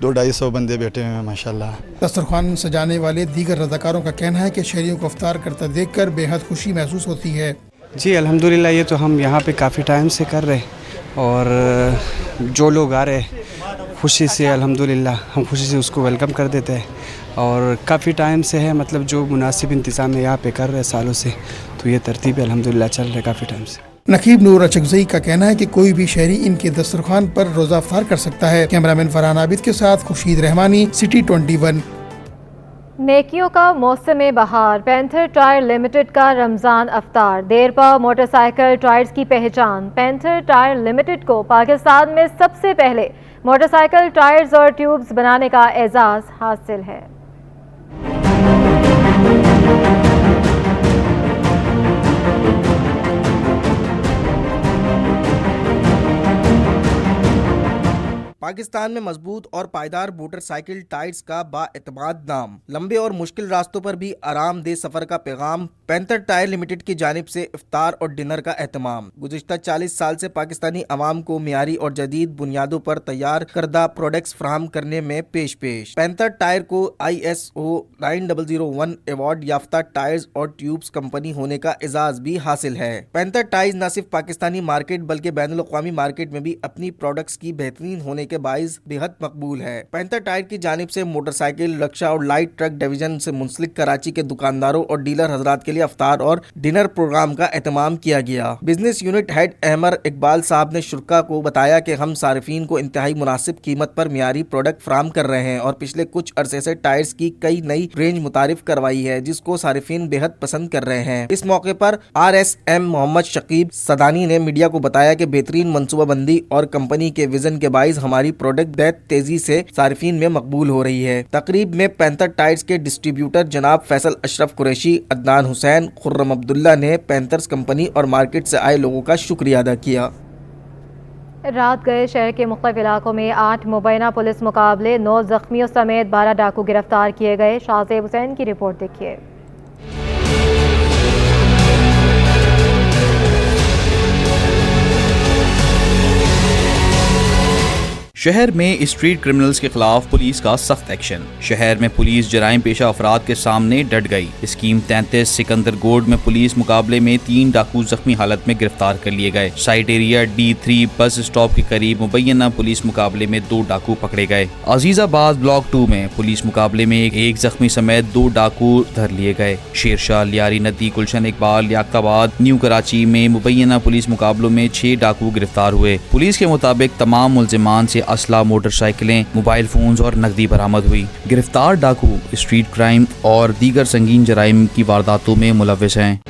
200-250 बंदे बैठे हुए हैं माशाल्लाह। दस्तरखान सजाने वाले दीगर रज़ाकारों का कहना है कि शहरियों को इफ्तार करता देखकर बेहद खुशी महसूस होती है। जी अल्हम्दुलिल्लाह, ये तो हम यहाँ पे काफ़ी टाइम से कर रहे हैं और जो लोग आ रहे हैं खुशी से अल्हम्दुलिल्लाह हम खुशी से उसको वेलकम कर देते हैं और काफ़ी टाइम से है मतलब जो मुनासिब इंतज़ाम है यहाँ पे कर रहे हैं सालों से, तो ये तरतीब अल्हम्दुलिल्लाह चल रहा है काफ़ी टाइम से। नकीब नूर अचकज़ई का कहना है कि कोई भी शहरी इनके दस्तरखान पर रोज़ा इफ्तार कर सकता है। कैमरामैन फरहान आबिद के साथ खुर्शीद रहमानी, सिटी 21। नेकियों का मौसम बहार, पैंथर टायर लिमिटेड का रमज़ान अफ्तार। देरपा मोटरसाइकिल टायर्स की पहचान। पैंथर टायर लिमिटेड को पाकिस्तान में सबसे पहले मोटरसाइकिल टायर्स और ट्यूब्स बनाने का एजाज़ हासिल है। पाकिस्तान में मजबूत और पायदार मोटरसाइकिल टायर्स का बाएतमाद नाम, लंबे और मुश्किल रास्तों पर भी आरामदेह सफर का पैगाम। पैंथर टायर लिमिटेड की जानिब से इफ्तार और डिनर का एहतमाम। गुज़िश्ता 40 साल से पाकिस्तानी अवाम को मियारी और जदीद बुनियादों पर तैयार करदा प्रोडक्ट्स फराहम करने में पेश। पैंथर टायर को ISO 9001 अवार्ड याफ्ता टायर्स और ट्यूब्स कंपनी होने का एजाज भी हासिल है। पैंथर टायर्स न सिर्फ पाकिस्तानी मार्केट बल्कि बैनुल अक़वामी मार्केट में भी अपनी प्रोडक्ट्स की बेहतरीन होने के बाइस बेहद मकबूल है। पैंथर टायर की जानिब से मोटरसाइकिल, रिक्शा और लाइट ट्रक डिवीजन से मुंसलिक कराची के दुकानदारों और डीलर हजरात के लिए अफ्तार और डिनर प्रोग्राम का एहतमाम किया गया। Business unit head Ahmar Iqbal साहब ने शुरा को बताया कि हम सारिफीन को इंतहाई मुनासिब कीमत पर मियारी प्रोडक्ट फराहम कर रहे हैं और पिछले कुछ अरसे से टायर्स की कई नई रेंज मुतारिफ करवाई है, जिसको सारिफीन बेहद पसंद कर रहे हैं। इस मौके पर RSM मोहम्मद शकीब सदानी ने मीडिया को बताया कि बेहतरीन मनसूबाबंदी और कंपनी के विजन के बाइस हमारी प्रोडक्ट बेहद तेजी से सारिफीन में मकबूल हो रही है। तकरीब में पैंथर टायर्स के डिस्ट्रीब्यूटर जनाब फैसल अशरफ कुरैशी, अदनान हुसैन, खुर्रम अब्दुल्ला ने पैंथर्स कंपनी और मार्केट से आए लोगों का शुक्रिया अदा किया। रात गए शहर के मुख्तलिफ इलाकों में 8 मुबैना पुलिस मुकाबले, 9 जख्मियों समेत 12 डाकू गिरफ्तार किए गए। शाहजेब हुसैन की रिपोर्ट देखिए। शहर में स्ट्रीट क्रिमिनल्स के खिलाफ पुलिस का सख्त एक्शन। शहर में पुलिस जराइम पेशा अफराद के सामने डट गई। स्कीम 33 सिकंदर गोड में पुलिस मुकाबले में 3 डाकू जख्मी हालत में गिरफ्तार कर लिए गए। Site area D3 bus stop के करीब मुबैना पुलिस मुकाबले में 2 डाकू पकड़े गए। अजीजाबाद ब्लॉक 2 में पुलिस मुकाबले में एक जख्मी समेत 2 डाकू धर लिए गए। शेरशाह, लियारी नदी, गुलशन इकबाल, याकताबाद, न्यू कराची में मुबैना पुलिस मुकाबलों में 6 डाकू गिरफ्तार हुए। पुलिस के मुताबिक तमाम मुल्जिमान से असला, मोटरसाइकिलें, मोबाइल फोन्स और नकदी बरामद हुई। गिरफ्तार डाकू स्ट्रीट क्राइम और दीगर संगीन जराइम की वारदातों में मुलव्विस हैं।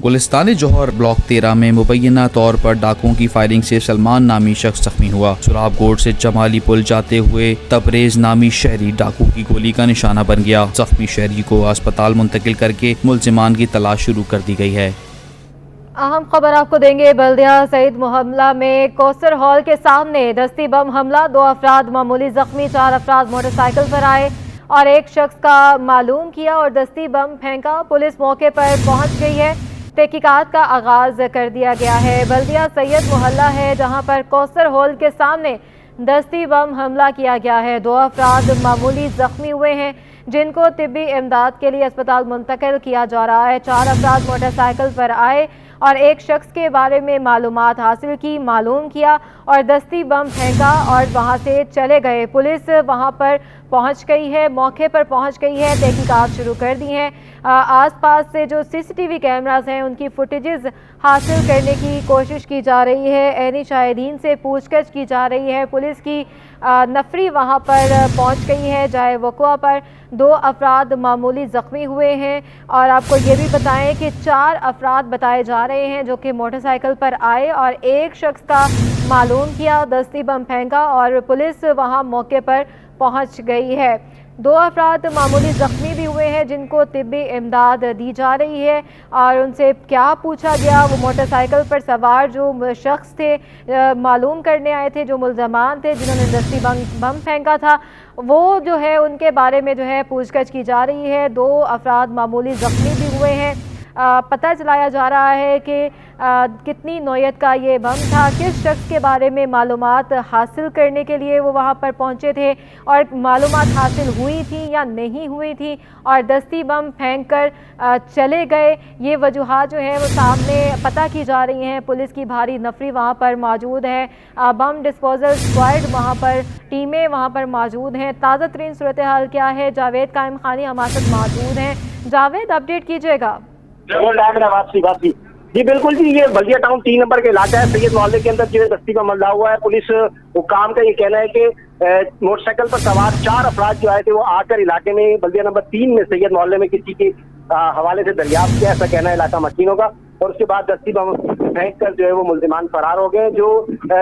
गुलिस्तान जौहर ब्लॉक 13 में मुबैना तौर पर डाकुओं की फायरिंग से सलमान नामी शख्स जख्मी हुआ। सुराब गोड से जमाली पुल जाते हुए तबरेज नामी शहरी डाकू की गोली का निशाना बन गया। जख्मी शहरी को अस्पताल मुंतकिल करके मुल्जिमान की तलाश शुरू कर दी गई है। अहम खबर आपको देंगे। बल्दिया सईद मोहल्ला में कौसर हॉल के सामने दस्ती बम हमला, 2 अफराद मामूली जख्मी, 4 अफराद मोटरसाइकिल पर आए और एक शख्स का मालूम किया और दस्ती बम फेंका। पुलिस मौके पर पहुंच गई है। तहकीकात का आगाज कर दिया गया है। बल्दिया सैयद मोहल्ला है जहां पर कौसर हॉल के सामने दस्ती बम हमला किया गया है। 2 अफराद मामूली जख्मी हुए हैं जिनको तिब्बी इमदाद के लिए अस्पताल मुंतकिल किया जा रहा है। 4 अफराद मोटरसाइकिल पर आए और एक शख्स के बारे में मालूमात हासिल की, मालूम किया और दस्ती बम फेंका और वहां से चले गए। पुलिस वहां पर पहुंच गई है, मौके पर पहुंच गई है, तहकीकात शुरू कर दी हैं। आसपास से जो CCTV कैमरास हैं उनकी फुटेजेस हासिल करने की कोशिश की जा रही है। ऐनी शाहिदीन से पूछताछ की जा रही है। पुलिस की नफरी वहां पर पहुंच गई है। जाए वक़्वा पर 2 अफराद मामूली ज़ख्मी हुए हैं और आपको ये भी बताएं कि 4 अफराद बताए जा रहे हैं जो कि मोटरसाइकिल पर आए और एक शख्स का मालूम किया, दस्ती बम फेंका और पुलिस वहां मौके पर पहुंच गई है। 2 अफराद मामूली ज़ख्मी भी हुए हैं जिनको तिब्बी इमदाद दी जा रही है। और उनसे क्या पूछा गया, वो मोटरसाइकिल पर सवार जो शख्स थे मालूम करने आए थे, जो मुल्ज़मान थे जिन्होंने दस्ती बम फेंका था, वो जो है उनके बारे में जो है पूछताछ की जा रही है। 2 अफराद मामूली ज़ख्मी भी हुए हैं। पता चलाया जा रहा है कि कितनी नौयत का ये बम था, किस शख्स के बारे में मालूमात हासिल करने के लिए वो वहाँ पर पहुँचे थे और मालूमात हासिल हुई थी या नहीं हुई थी और दस्ती बम फेंक कर चले गए। ये वजूहात जो है वो सामने पता की जा रही हैं। पुलिस की भारी नफरी वहाँ पर मौजूद है, बम डिस्पोजल स्क्वाड वहाँ पर टीमें वहाँ पर मौजूद हैं। ताज़ा तरीन सूरत हाल क्या है, जावेद कायम खानी हमारे साथ मौजूद हैं। जावेद, अपडेट कीजिएगा। जी बिल्कुल जी, ये बल्दिया टाउन 3 नंबर का इलाका है। सैयद मोहल्ले के अंदर जो है दस्ती का मल्ला हुआ है। पुलिस हुकाम का ये कहना है कि मोटरसाइकिल पर सवार 4 अफराद जो आए थे वो आकर इलाके में बल्दिया नंबर 3 में सैयद मोहल्ले में किसी के हवाले से दरियाफ्त किया, ऐसा कहना है इलाका मकीनों का। और उसके बाद दस्ती बम फेंक कर जो है वो मुल्जिमान फरार हो गए। जो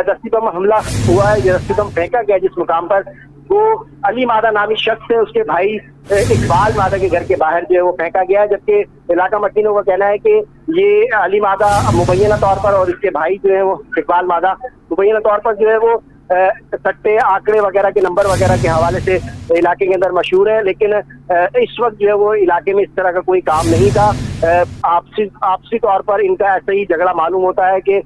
दस्ती बम हमला हुआ है, दस्ती बम फेंका गया जिस मुकाम पर, वो अली मादा नामी शख्स है, उसके भाई इकबाल मादा के घर के बाहर जो है वो फेंका गया है। जबकि इलाका मकीनों का कहना है कि ये अली मादा मुबैना तौर पर और इसके भाई जो है वो इकबाल मादा मुबैना तौर पर जो है वो सट्टे आंकड़े वगैरह के नंबर वगैरह के हवाले से इलाके के अंदर मशहूर है। लेकिन इस वक्त जो है वो इलाके में इस तरह का कोई काम नहीं था। आपसी तौर पर इनका ऐसा ही झगड़ा मालूम होता है कि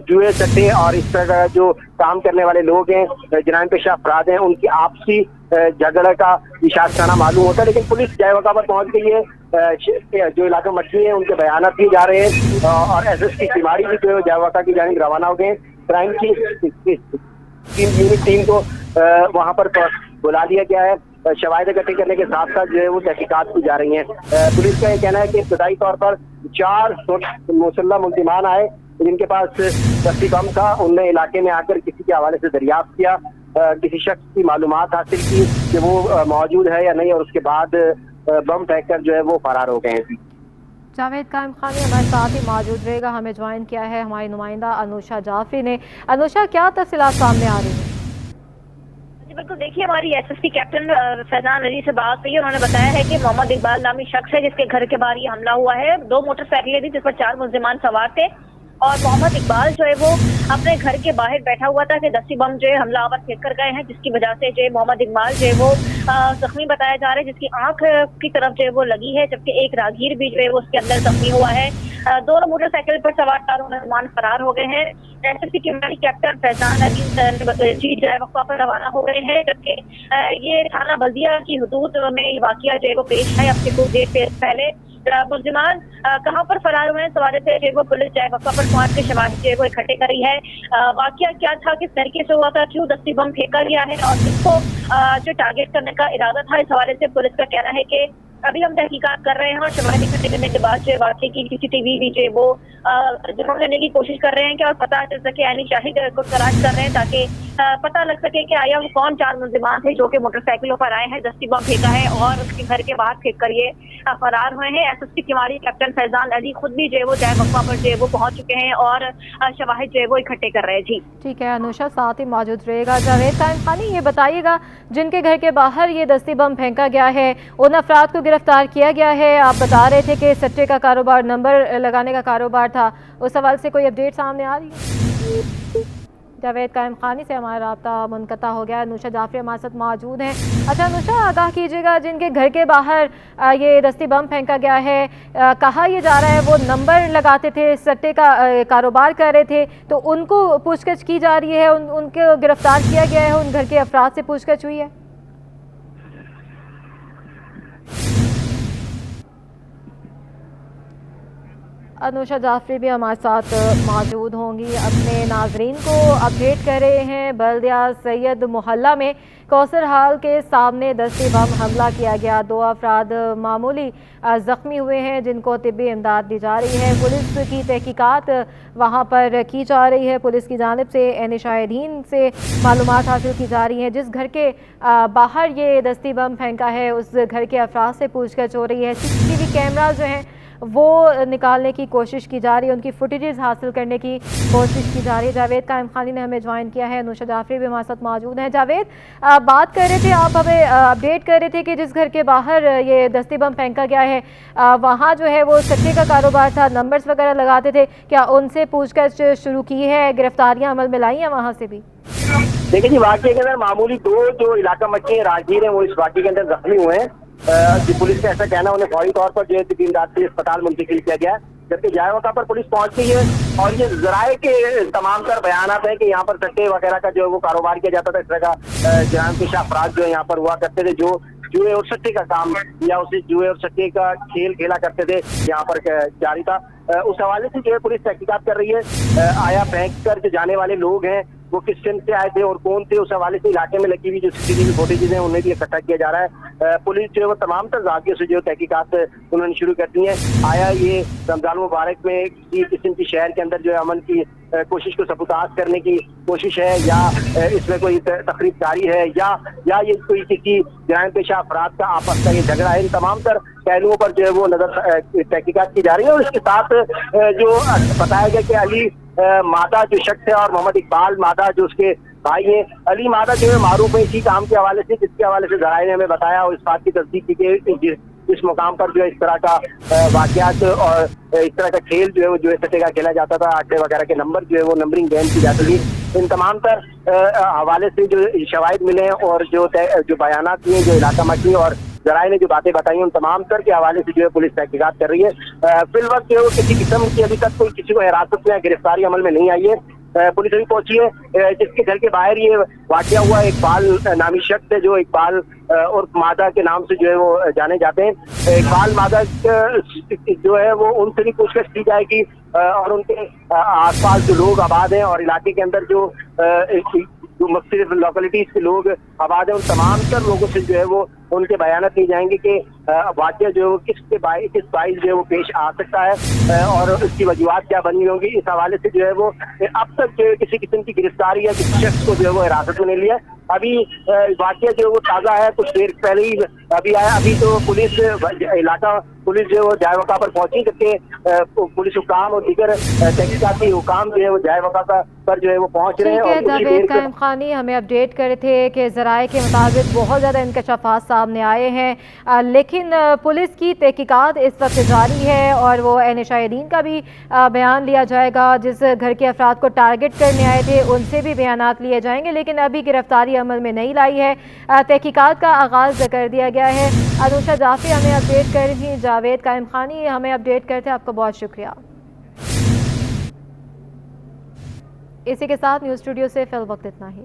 जुए सट्टे और इस तरह का जो काम करने वाले लोग हैं, जराइम पेशा अफराद हैं, उनकी आपसी झगड़े का इशारा मालूम होता है। लेकिन पुलिस जय वका पर पहुंच गई है। जो इलाका मछली है उनके बयान दिए जा रहे हैं और SSP तिवारी भी जो है जय वका की जानिब रवाना हो गए। क्राइम की टीम को वहां पर बुला लिया गया है। शवाहिद इकट्ठे करने के साथ साथ जो है वो तहकीकात की जा रही हैं। पुलिस का ये कहना है कि इब्तदाई तौर पर 4 मुसल्लह मुल्जिमान आए जिनके पास दस्ती बम था। उनने इलाके में आकर किसी के हवाले से दरियाफ्त किया, किसी शख्स की मालूमात हासिल की कि वो मौजूद है या नहीं, और उसके बाद बम फेंक कर जो है वो फरार हो गए हैं। जावेद कायम खानी हमारे साथ ही मौजूद रहेगा। हमें ज्वाइन किया है हमारी नुमाइंदा अनुषा जाफरी ने। अनुषा, क्या तफसीलात सामने आ रही है? बिल्कुल, देखिए हमारी SSP कैप्टन फैजान अली से बात हुई है। उन्होंने बताया है कि मोहम्मद इकबाल नामी शख्स है जिसके घर के बाहर ये हमला हुआ है। 2 मोटरसाइकिलें थी जिस पर 4 मुल्जिमान सवार थे और मोहम्मद इकबाल जो है वो अपने घर के बाहर बैठा हुआ था कि दस्ती बम जो है हमलावर फेंक कर गए हैं, जिसकी वजह से जो है मोहम्मद इकबाल जो है वो जख्मी बताया जा रहा है, जिसकी आंख की तरफ जो है वो लगी है। जबकि एक राहगीर भी जो है वो उसके अंदर जख्मी हुआ है। दोनों मोटरसाइकिल पर सवार 4 मुसलमान फरार हो गए हैं। SSP के हमारी कैप्टन फैजान अली जी जय वक्फा पर रवाना हो गए हैं। जबकि ये थाना बल्दिया की हदूद में ये वाकया जो है वो पेश है। अब से कुछ देर पहले मुल्जिमान कहाँ पर फरार हुए हैं, सवाल से जो वो पुलिस जय वक्फा पर पहुंच के शवाहिद जो है वो इकट्ठे कर रही है। वाकया क्या था, किस तरीके से हुआ था, क्यों दस्ती बम फेंका गया है और किसको जो टारगेट करने का इरादा था, इस हवाले से पुलिस का कहना है कि अभी हम तहकीकात कर रहे हैं और शवाहिद इकट्ठे करने के बाद जो वाकई की CCTV भी जो वो जमा लेने की कोशिश कर रहे हैं कि और पता चल सके, यानी शाहिद को तलाश कर रहे हैं ताकि पता लग सके कि आया वो कौन 4 मुल्जिमान थे जो कि मोटरसाइकिलों पर आए हैं, दस्ती बम फेंका है और उसके घर के बाहर फेंक कर ये फरार हुए हैं। SSP की हमारी कैप्टन फैजान अली खुद भी जो है वो जय वक्फा पर जो है वो पहुंच चुके हैं और शवाहिद जो है वो इकट्ठे कर रहे हैं। जी ठीक है अनुषा, साथ ही मौजूद रहेगा। जावेद कायम खानी, ये बताइएगा जिनके घर के बाहर ये दस्ती बम फेंका गया है उन अफराद को गिरफ्तार किया गया है? आप बता रहे थे कि सट्टे का कारोबार, नंबर लगाने का कारोबार था, उस सवाल से कोई अपडेट सामने आ रही है? जावेद कायम खानी से हमारा राब्ता मुनक़ता हो गया। अनुषा जाफरी हमारे साथ मौजूद हैं। अच्छा अनुषा, आगाह कीजिएगा जिनके घर के बाहर ये दस्ती बम फेंका गया है, कहा यह जा रहा है वो नंबर लगाते थे, सट्टे का कारोबार कर रहे थे, तो उनको पूछताछ की जा रही है, उनको गिरफ्तार किया गया है, उन घर के अफराद से पूछताछ हुई है? अनुषा जाफरी भी हमारे साथ मौजूद होंगी, अपने नाजरीन को अपडेट कर रहे हैं। बल्दिया सैयद मोहल्ला में कौसर हाल के सामने दस्ती बम हमला किया गया। 2 अफराद मामूली ज़ख्मी हुए हैं जिनको तिब्बी इमदाद दी जा रही है। पुलिस की तहकीकात वहाँ पर की जा रही है। पुलिस की जानिब से एन शाहिदीन से मालूमात हासिल की जा रही हैं। जिस घर के बाहर ये दस्ती बम फेंका है उस घर के अफराद से पूछताछ हो रही है। CCTV कैमरा जो हैं وہ نکالنے کی کوشش کی جا رہی ہے, ان کی فوٹیجز حاصل کرنے کی کوشش کی جا رہی ہے. جاوید قائم خانی نے ہمیں جوائن کیا ہے, انوشا جعفری بھی ہمارے ساتھ موجود ہیں. جاوید, بات کر رہے تھے آپ, ہمیں اپڈیٹ کر رہے تھے کہ جس گھر کے باہر یہ دستی بم پھینکا گیا ہے وہاں جو ہے وہ سٹے کا کاروبار تھا, نمبرز وغیرہ لگاتے تھے, کیا ان سے پوچھ گچھ شروع کی ہے, گرفتاریاں عمل میں لائی ہیں وہاں سے بھی؟ دیکھیں جی, واقعے کے اندر معمولی دو جو علاقہ مکی راہگیر ہیں وہ اس واقعے کے اندر زخمی ہوئے ہیں. پولیس کا ایسا کہنا ہے انہیں فوری طور پر جو ہے دن رات سے اسپتال منتقل کیا گیا ہے, جبکہ جائے وقت پر پولیس پہنچ گئی ہے. اور یہ ذرائع کے تمام تر بیانات ہیں کہ یہاں پر سٹے وغیرہ کا جو ہے وہ کاروبار کیا جاتا تھا, اس طرح کا جرائم پیشہ افراد جو ہے یہاں پر ہوا کرتے تھے, جو جوئے اور سٹے کا کام یا اسے جوئے اور سٹے کا کھیل کھیلا کرتے تھے یہاں پر جاری تھا. اس حوالے سے جو ہے پولیس تحقیقات کر رہی ہے. آیا پھینک کر جو جانے والے لوگ ہیں وہ کس سمت سے آئے تھے اور کون تھے, اس حوالے سے علاقے میں لگی ہوئی جو CCTV فوٹیجز ہیں انہیں بھی اکٹھا کیا جا رہا ہے. پولیس جو ہے وہ تمام تر ذاتیوں سے جو تحقیقات انہوں نے شروع کر دی ہیں. آیا یہ رمضان مبارک میں کسی قسم کی شہر کے اندر جو ہے امن کی کوشش کو سبوتاژ کرنے کی کوشش ہے, یا اس میں کوئی تقریب کاری ہے, یا یہ کوئی کسی جرائم پیشہ افراد کا آپس کا یہ جھگڑا ہے. ان تمام تر پہلوؤں پر جو ہے وہ نظر تحقیقات کی جا رہی ہے. اور اس کے ساتھ جو بتایا گیا کہ علی مادہ جو شخص ہے اور محمد اقبال مادہ جو اس کے بھائی ہیں, علی مادہ جو ہے معروف ہے اسی کام کے حوالے سے, جس کے حوالے سے ذرائع نے ہمیں بتایا اور اس بات کی تصدیق کی کہ اس مقام پر جو ہے اس طرح کا واقعات اور اس طرح کا کھیل جو ہے وہ جو ہے سٹے کا کھیلا جاتا تھا, آٹے وغیرہ کے نمبر جو ہے وہ نمبرنگ گیم کی جاتی تھی. ان تمام تر حوالے سے جو شواہد ملے ہیں اور جو بیانات ہوئے جو علاقہ مکی اور ذرائع نے جو باتیں بتائی ہیں ان تمام تر کے حوالے سے جو ہے پولیس تحقیقات کر رہی ہے. فی الوقت جو ہے وہ کسی قسم کی ابھی تک کوئی کسی کو حراست میں گرفتاری عمل میں نہیں آئی ہے. پولیس ابھی پہنچی ہے, جس کے گھر کے باہر یہ واقعہ ہوا. اقبال نامی شخص ہے جو اقبال اور مادہ کے نام سے جو ہے وہ جانے جاتے ہیں. اقبال مادہ جو ہے وہ ان سے بھی پوچھ گچھ کی جائے گی اور ان کے آس پاس جو لوگ آباد ہیں اور علاقے کے اندر جو مختلف لوکلٹیز کے لوگ آباد ہیں ان تمام تر لوگوں سے جو ہے وہ ان کے بیانات لیے جائیں گے کہ واقعہ جو ہے وہ کس باعث جو ہے وہ پیش آ سکتا ہے اور اس کی وجوہات کیا بنی ہوں گی. اس حوالے سے جو ہے وہ اب تک جو ہے کسی قسم کی گرفتاری یا کسی شخص کو جو ہے وہ حراست میں نہیں لیا. ابھی واقعہ جو ہے وہ تازہ ہے, کچھ دیر پہلے ہی ابھی آیا. ابھی تو پولیس علاقہ پولیس جو ہے وہ جائے وقع پر پہنچی, جبکہ پولیس حکام اور دیگر تحقیقاتی حکام جو ہے وہ جائے وقع پر جو ہے وہ پہنچ رہے ہیں. جاوید قائم خانی ہمیں اپڈیٹ کر رہے تھے کہ ذرائع کے مطابق بہت زیادہ انکشافات سامنے آئے ہیں, لیکن پولیس کی تحقیقات اس وقت جاری ہے اور وہ عین شاہدین کا بھی بیان لیا جائے گا. جس گھر کے افراد کو ٹارگٹ کرنے آئے تھے ان سے بھی بیانات لیے جائیں گے, لیکن ابھی گرفتاری عمل میں نہیں لائی ہے. تحقیقات کا آغاز کر دیا گیا ہے. انوشا جعفری ہمیں اپڈیٹ کر رہی تھی, جاوید قائم خانی ہمیں اپڈیٹ کرتے ہیں, آپ کا بہت شکریہ. اسی کے ساتھ نیوز اسٹوڈیو سے فی الوقت اتنا ہی.